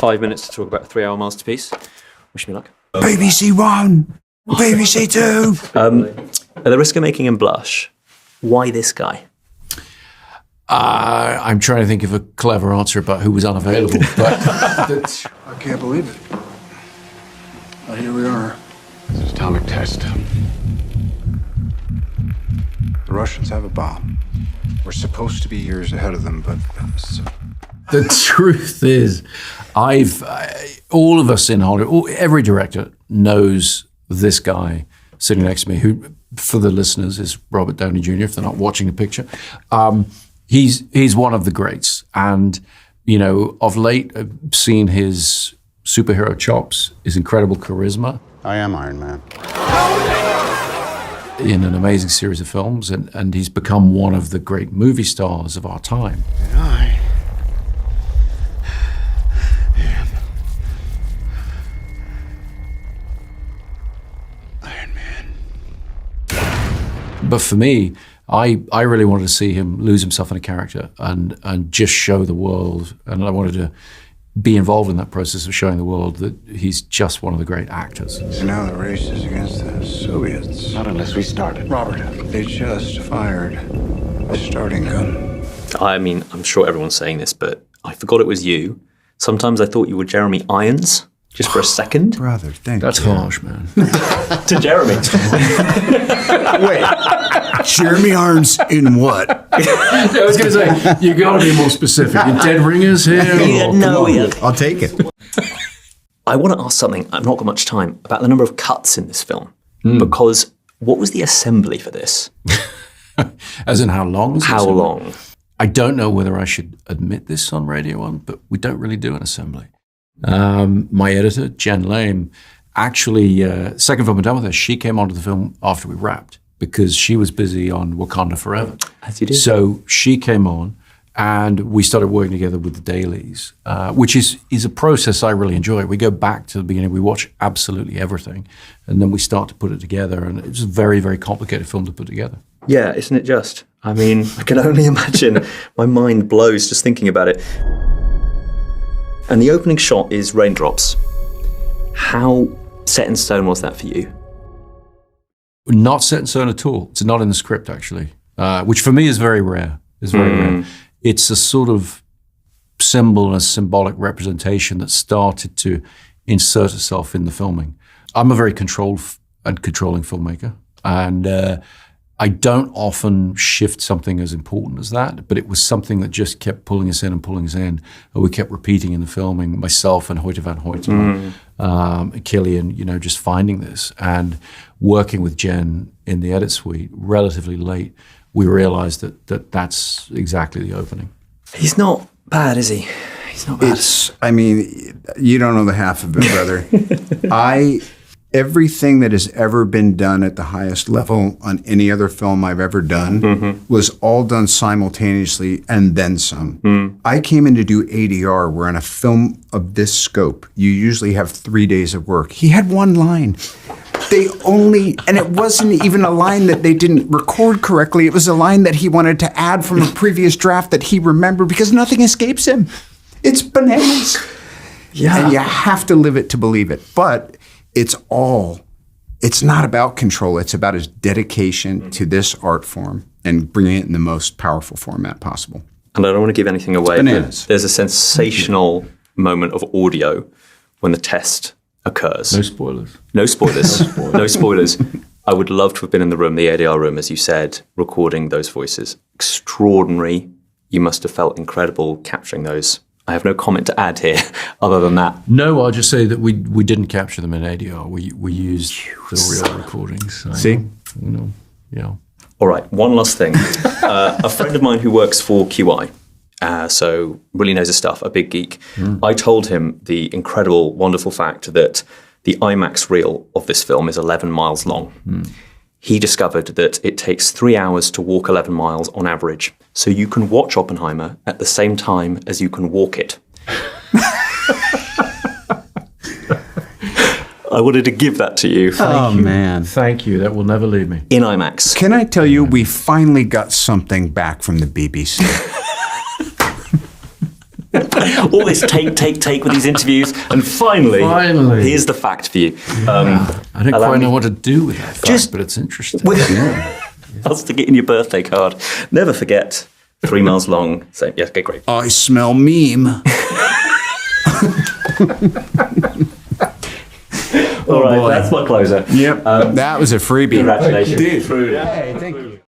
5 minutes to talk about a 3-hour masterpiece. Wish me luck. BBC One, BBC Two. At the risk of making him blush, why this guy? I'm trying to think of a clever answer about who was unavailable, but I can't believe it. But here we are. It's an atomic test. The Russians have a bomb. We're supposed to be years ahead of them, but the truth is, all of us in Hollywood, every director knows this guy sitting next to me, who, for the listeners, is Robert Downey Jr., if they're not watching the picture. He's one of the greats. And, you know, of late, I've seen his superhero chops, his incredible charisma. I am Iron Man. In an amazing series of films, and he's become one of the great movie stars of our time. And I am Iron Man. But for me, I really wanted to see him lose himself in a character and just show the world, and I wanted to be involved in that process of showing the world that he's just one of the great actors. So now the race is against the Soviets. Not unless we started. Robert, they just fired a starting gun. I mean, I'm sure everyone's saying this, but I forgot it was you. Sometimes I thought you were Jeremy Irons, just for a second. Brother, thank That's you. harsh, man. To Jeremy. Wait, Jeremy Irons in what? I was going to say, you got to be more specific. You dead ringers here? I'll take it. I want to ask something, I've not got much time, about the number of cuts in this film. Because what was the assembly for this? As in how long? How long? I don't know whether I should admit this on Radio 1, but we don't really do an assembly. My editor, Jen Lame, actually, second film I'm done with her, she came onto the film after we wrapped because she was busy on Wakanda Forever. As you did. So she came on and we started working together with the dailies, which is a process I really enjoy. We go back to the beginning, we watch absolutely everything, and then we start to put it together, and it's a very, very complicated film to put together. Yeah, isn't it just? I mean, I can only imagine. My mind blows just thinking about it. And the opening shot is raindrops. How set in stone was that for you? Not set in stone at all. It's not in the script, actually, which for me is very rare. It's very rare. It's a sort of symbol and a symbolic representation that started to insert itself in the filming. I'm a very controlled and controlling filmmaker, and I don't often shift something as important as that, but it was something that just kept pulling us in and pulling us in. And we kept repeating in the filming, myself and Hoyte van Hoytema, Killian, you know, just finding this and working with Jen in the edit suite relatively late. We realized that that's exactly the opening. He's not bad, is he? He's not bad. I mean, you don't know the half of it, brother. Everything that has ever been done at the highest level on any other film I've ever done was all done simultaneously and then some. I came in to do ADR, where on a film of this scope, you usually have 3 days of work. He had one line. And it wasn't even a line that they didn't record correctly. It was a line that he wanted to add from a previous draft that he remembered because nothing escapes him. It's bananas. Yeah. And you have to live it to believe it. But it's not about control. It's about his dedication to this art form and bringing it in the most powerful format possible. And I don't want to give anything away, bananas. But there's a sensational moment of audio when the test occurs. No spoilers. No spoilers. No spoilers. I would love to have been in the room, the ADR room, as you said, recording those voices. Extraordinary. You must have felt incredible capturing those. I have no comment to add here other than that. No, I'll just say that we didn't capture them in ADR. We used the real recordings. So, See? You know, yeah. All right, one last thing. A friend of mine who works for QI, so really knows his stuff, a big geek. I told him the incredible, wonderful fact that the IMAX reel of this film is 11 miles long. He discovered that it takes 3 hours to walk 11 miles on average. So you can watch Oppenheimer at the same time as you can walk it. I wanted to give that to you. Man. Thank you. That will never leave me. In IMAX. Can I tell you, we finally got something back from the BBC. All this take with these interviews, and finally, here's the fact for you. I don't quite know what to do with that fact, but it's interesting. I'll stick it in your birthday card. Never forget, 3 miles long. So, yeah, okay, great. I smell meme. All right, that's my closer. Yep. That was a freebie. Congratulations. Dude. Hey, thank you.